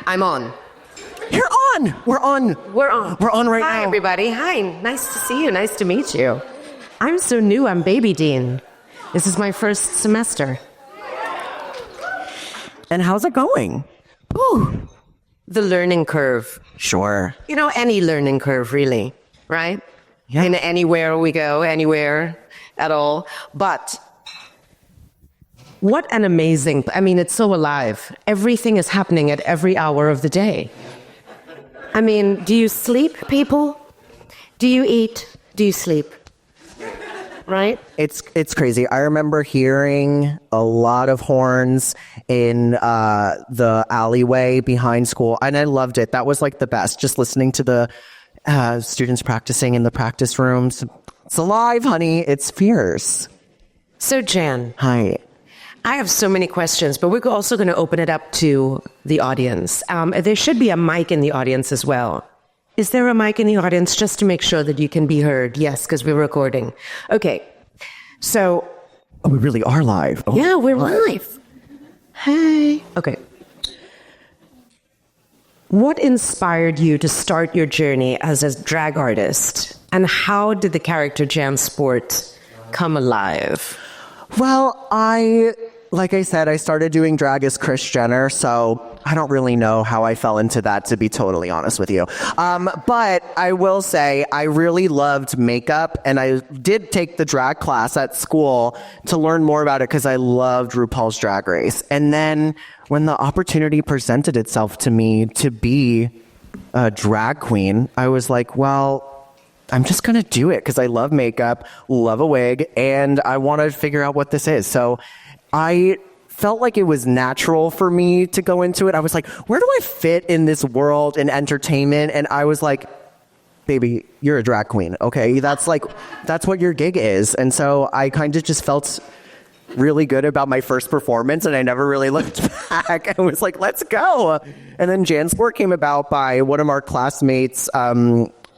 I'm on. You're on. We're on. We're on. We're on right now. Hi, everybody. Hi. Nice to see you. Nice to meet you. I'm so new. I'm baby dean. This is my first semester. And how's it going? Ooh, the learning curve. Sure. You know, any learning curve, really, right? Yeah. In anywhere we go, anywhere at all. But what an amazing, I mean, it's so alive. Everything is happening at every hour of the day. I mean, do you sleep, people? Do you eat? Do you sleep? Right? It's crazy. I remember hearing a lot of horns in the alleyway behind school, and I loved it. That was like the best. Just listening to the students practicing in the practice rooms. It's alive, honey. It's fierce. So, Jan. Hi. I have so many questions, but we're also going to open it up to the audience. There should be a mic in the audience as well. Is there a mic in the audience just to make sure that you can be heard? Yes, because we're recording. Okay, so... Oh, we really are live. Oh, yeah, we're live. Hey. Okay. What inspired you to start your journey as a drag artist? And how did the character Jan Sport come alive? Well, like I said, I started doing drag as Kris Jenner, so I don't really know how I fell into that, to be totally honest with you. But I will say I really loved makeup, and I did take the drag class at school to learn more about it because I loved RuPaul's Drag Race. And then when the opportunity presented itself to me to be a drag queen, I was like, well, I'm just going to do it because I love makeup, love a wig, and I want to figure out what this is. So I felt like it was natural for me to go into it. I was like, where do I fit in this world in entertainment? And I was like, baby, you're a drag queen, okay? That's what your gig is. And so I kind of just felt really good about my first performance, and I never really looked back. I was like, let's go. And then Jan Sport came about by one of our classmates.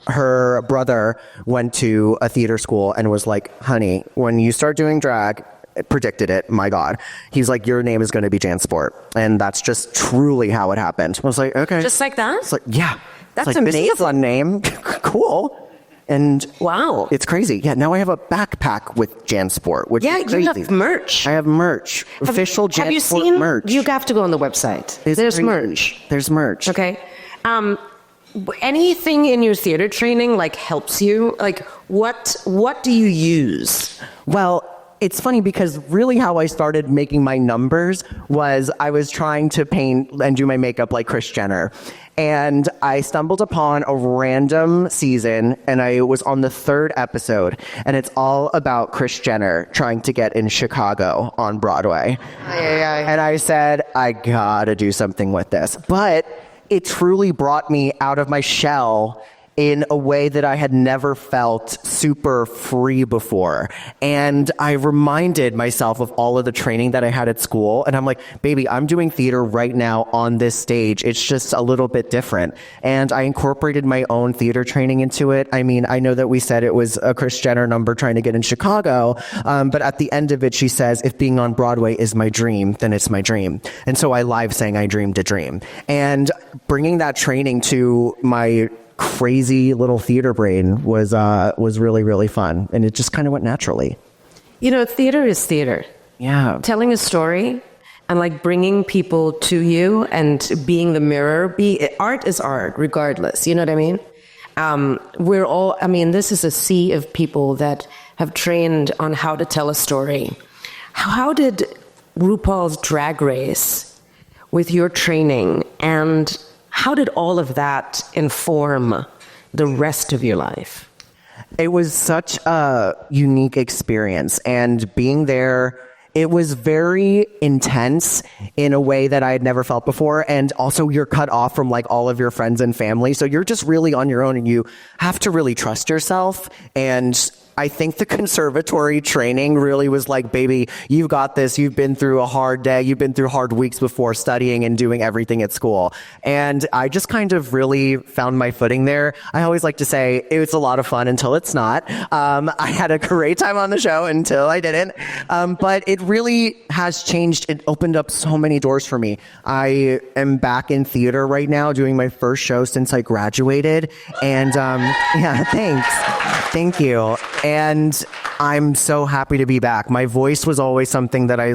Her brother went to a theater school and was like, honey, when you start doing drag, predicted it, my God. He's like, your name is going to be Jan Sport. And that's just truly how it happened. I was like, okay. Just like that? It's like, yeah. That's like, amazing. This is a fun name. Cool. And wow, it's crazy. Yeah, now I have a backpack with Jan Sport, which is crazy. You have merch. I have merch. Official Jan Sport merch. You have to go on the website. There's merch. There's merch. Okay. Anything in your theater training like helps you? Like what do you use? Well, it's funny because really how I started making my numbers was I was trying to paint and do my makeup like Kris Jenner. And I stumbled upon a random season, and I was on the 3rd episode, and it's all about Kris Jenner trying to get in Chicago on Broadway. And I said, I gotta do something with this. But it truly brought me out of my shell in a way that I had never felt super free before. And I reminded myself of all of the training that I had at school. And I'm like, baby, I'm doing theater right now on this stage. It's just a little bit different. And I incorporated my own theater training into it. I mean, I know that we said it was a Kris Jenner number trying to get in Chicago. But at the end of it, she says, if being on Broadway is my dream, then it's my dream. And so I live saying I dreamed a dream. And bringing that training to my crazy little theater brain was really, really fun. And it just kind of went naturally. You know, theater is theater. Yeah. Telling a story and like bringing people to you and being the mirror. Art is art, regardless. You know what I mean? This is a sea of people that have trained on how to tell a story. How did RuPaul's Drag Race, with your training, and how did all of that inform the rest of your life? It was such a unique experience, and being there, it was very intense in a way that I had never felt before. And also you're cut off from like all of your friends and family. So you're just really on your own, and you have to really trust yourself. And I think the conservatory training really was like, baby, you've got this. You've been through a hard day. You've been through hard weeks before studying and doing everything at school. And I just kind of really found my footing there. I always like to say it's a lot of fun until it's not. I had a great time on the show until I didn't. But it really has changed. It opened up so many doors for me. I am back in theater right now doing my first show since I graduated. And yeah, thanks. Thank you. And I'm so happy to be back. My voice was always something that I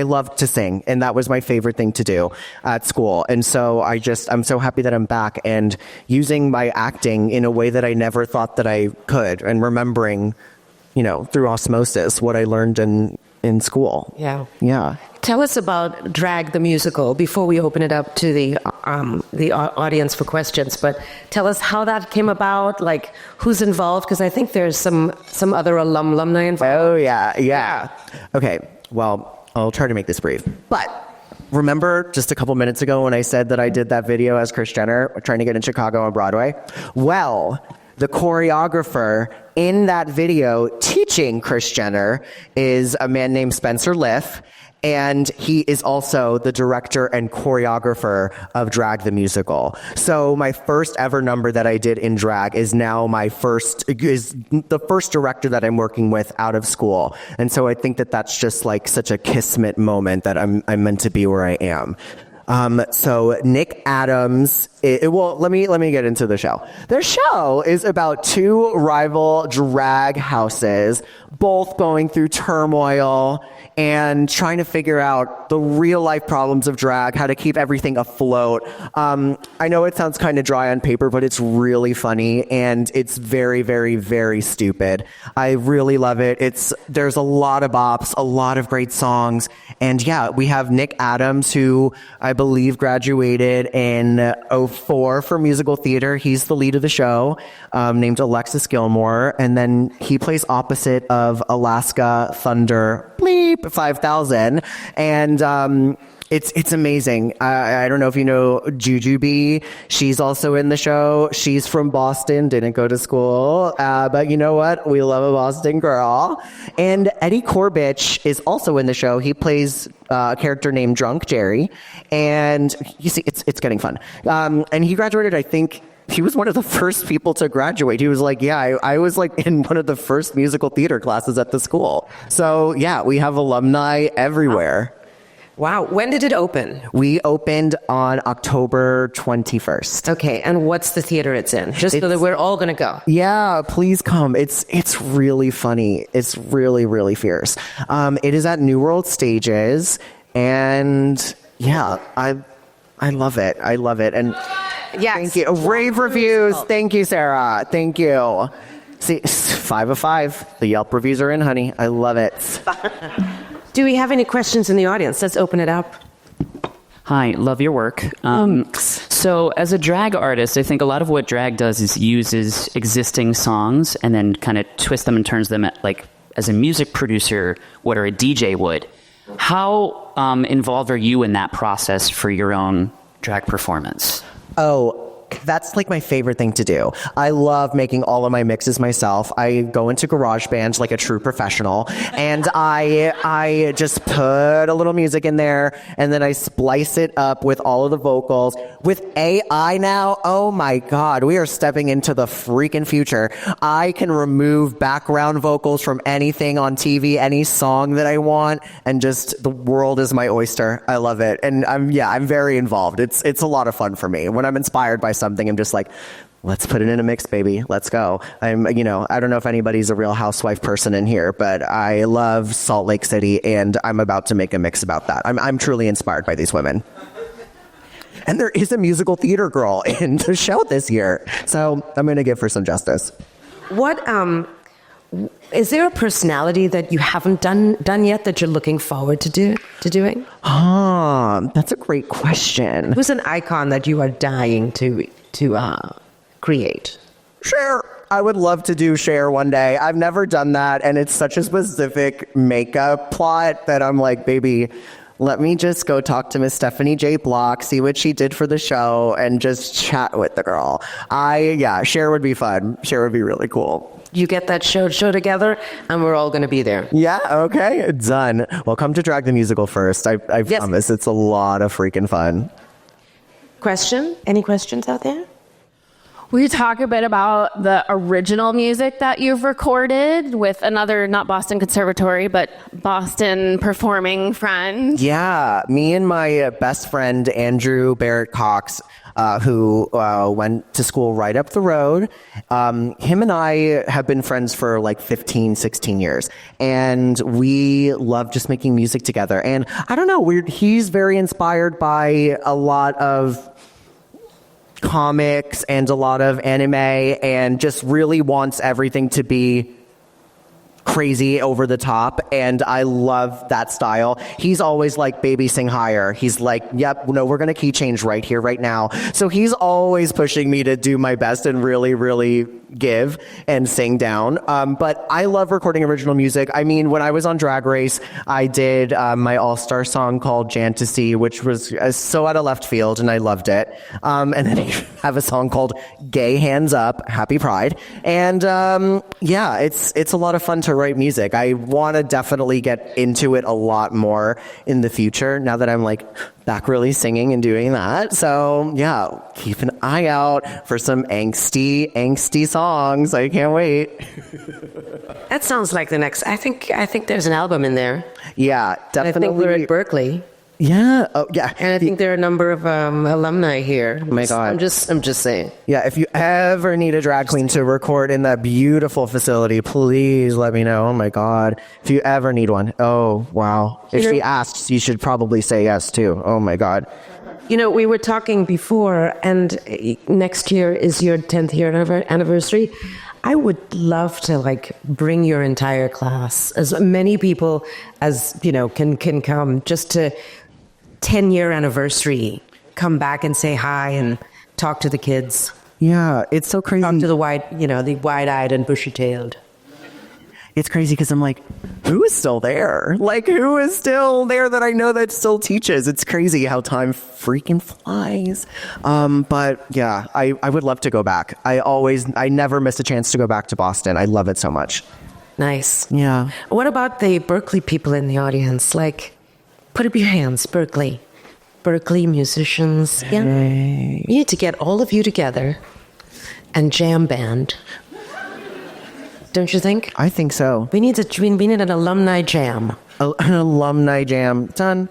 loved to sing, and that was my favorite thing to do at school. And so I'm so happy that I'm back and using my acting in a way that I never thought that I could, and remembering, through osmosis what I learned in school. Yeah. Yeah. Tell us about Drag the Musical before we open it up to the audience for questions. But tell us how that came about, like who's involved, because I think there's some other alumni involved. Oh, yeah. Okay, well, I'll try to make this brief. But remember just a couple minutes ago when I said that I did that video as Kris Jenner trying to get in Chicago on Broadway? Well, the choreographer in that video teaching Kris Jenner is a man named Spencer Liff. And he is also the director and choreographer of Drag the Musical. So my first ever number that I did in drag is now the first director that I'm working with out of school. And so I think that that's just like such a kismet moment that I'm meant to be where I am. So Nick Adams, let me get into the show. Their show is about two rival drag houses, both going through turmoil and trying to figure out the real life problems of drag, how to keep everything afloat. I know it sounds kind of dry on paper, but it's really funny and it's very, very, very stupid. I really love it. There's a lot of bops, a lot of great songs. And yeah, we have Nick Adams, who I believe graduated in 04 for musical theater. He's the lead of the show, named Alexis Gilmore. And then he plays opposite of Alaska Thunder Bleep 5000. And it's amazing. I don't know if you know Jujubee. She's also in the show. She's from Boston, didn't go to school. But you know what? We love a Boston girl. And Eddie Corbich is also in the show. He plays a character named Drunk Jerry. And you see, it's getting fun. And he graduated, I think, he was one of the first people to graduate. He was like, yeah, I was like in one of the first musical theater classes at the school. So yeah, we have alumni everywhere. Wow. When did it open? We opened on October 21st. Okay. And what's the theater it's in? So that we're all going to go. Yeah, please come. It's really funny. It's really, really fierce. It is at New World Stages. And yeah, I love it. I love it. And yes. Thank you. Rave reviews. Thank you, Sarah. Thank you. See, 5 of 5. The Yelp reviews are in, honey. I love it. Do we have any questions in the audience? Let's open it up. Hi, love your work. So as a drag artist, I think a lot of what drag does is uses existing songs and then kind of twists them and turns them like as a music producer, what or a DJ would. How involved are you in that process for your own drag performance? Oh, that's like my favorite thing to do. I love making all of my mixes myself. I go into GarageBand like a true professional, and I just put a little music in there, and then I splice it up with all of the vocals. With AI now, oh my God, we are stepping into the freaking future. I can remove background vocals from anything on TV, any song that I want, and just the world is my oyster. I love it, and I'm very involved. It's a lot of fun for me. When I'm inspired by something, I'm just like, let's put it in a mix, baby. Let's go. I don't know if anybody's a Real Housewife person in here, but I love Salt Lake City, and I'm about to make a mix about that. I'm truly inspired by these women. And there is a musical theater girl in the show this year, so I'm going to give her some justice. What is there a personality that you haven't done yet that you're looking forward to doing? That's a great question. Who's an icon that you are dying to create? Cher. I would love to do Cher one day. I've never done that, and it's such a specific makeup plot that I'm like, baby, let me just go talk to Miss Stephanie J. Block, see what she did for the show, and just chat with the girl. Cher would be fun. Cher would be really cool. you get that show together, and we're all going to be there. Yeah, okay, done. Well, come to Drag the Musical first. I promise. It's a lot of freaking fun. Question? Any questions out there? Will you talk a bit about the original music that you've recorded with another, not Boston Conservatory, but Boston performing friend? Yeah, me and my best friend, Andrew Barrett Cox, who went to school right up the road. Him and I have been friends for like 15, 16 years. And we love just making music together. And I don't know, he's very inspired by a lot of comics and a lot of anime and just really wants everything to be crazy over the top, and I love that style. He's always like, baby, sing higher. He's like, yep, no, we're gonna key change right here, right now. So he's always pushing me to do my best and really, really give and sing down. But I love recording original music. I mean, when I was on Drag Race, I did my all-star song called Jantasy, which was so out of left field, and I loved it. And then I have a song called Gay Hands Up, Happy Pride. And yeah, it's a lot of fun to write music. I want to definitely get into it a lot more in the future now that I'm like back really singing and doing that. So yeah, keep an eye out for some angsty songs. I can't wait. That sounds like the next. I think there's an album in there. Yeah, definitely. I think we're at Berklee. Yeah. Oh, yeah. And I think there are a number of alumni here. Oh my God. I'm just saying. Yeah, if you ever need a drag queen to record in that beautiful facility, please let me know. Oh my God. If you ever need one. Oh, wow. If she asks, you should probably say yes too. Oh my God. You know, we were talking before, and next year is your 10th year anniversary. I would love to like bring your entire class, as many people as, you know, can come, just to 10-year anniversary, come back and say hi and talk to the kids. Yeah, it's so crazy. Talk to the wide-eyed and bushy-tailed. It's crazy because I'm like, who is still there? Like, who is still there that I know that still teaches? It's crazy how time freaking flies. But yeah, I would love to go back. I never miss a chance to go back to Boston. I love it so much. Nice. Yeah. What about the Berklee people in the audience? Like, put up your hands, Berklee. Berklee musicians. Yeah. We need to get all of you together and jam band. Don't you think? I think so. We need an alumni jam. An alumni jam. Done.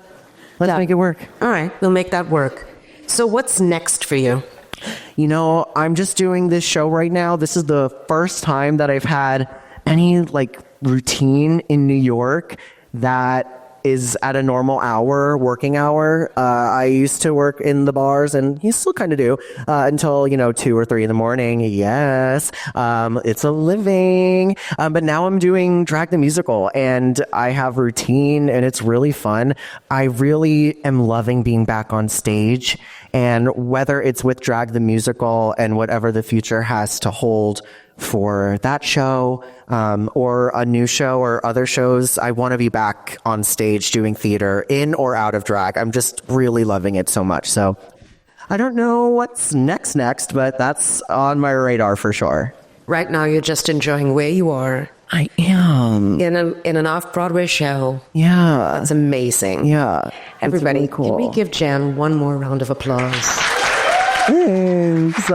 Let's make it work. All right, we'll make that work. So what's next for you? You know, I'm just doing this show right now. This is the first time that I've had any like routine in New York that is at a normal working hour. I used to work in the bars, and you still kind of do, until, 2 or 3 in the morning. Yes. It's a living. But now I'm doing Drag the Musical, and I have routine, and it's really fun. I really am loving being back on stage, and whether it's with Drag the Musical and whatever the future has to hold for that show, or a new show or other shows, I want to be back on stage doing theater, in or out of drag. I'm just really loving it so much. So I don't know what's next, but that's on my radar for sure. Right now, you're just enjoying where you are. I am. In an off-Broadway show. Yeah. That's amazing. Yeah. Everybody, really cool. Can we give Jan one more round of applause? Thanks.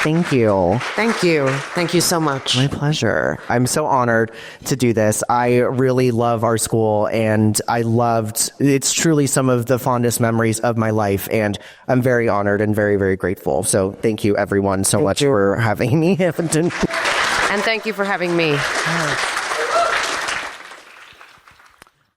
Thank you. Thank you. Thank you so much. My pleasure. I'm so honored to do this. I really love our school, and it's truly some of the fondest memories of my life, and I'm very honored and very, very grateful. So thank you everyone so much for having me. And thank you for having me.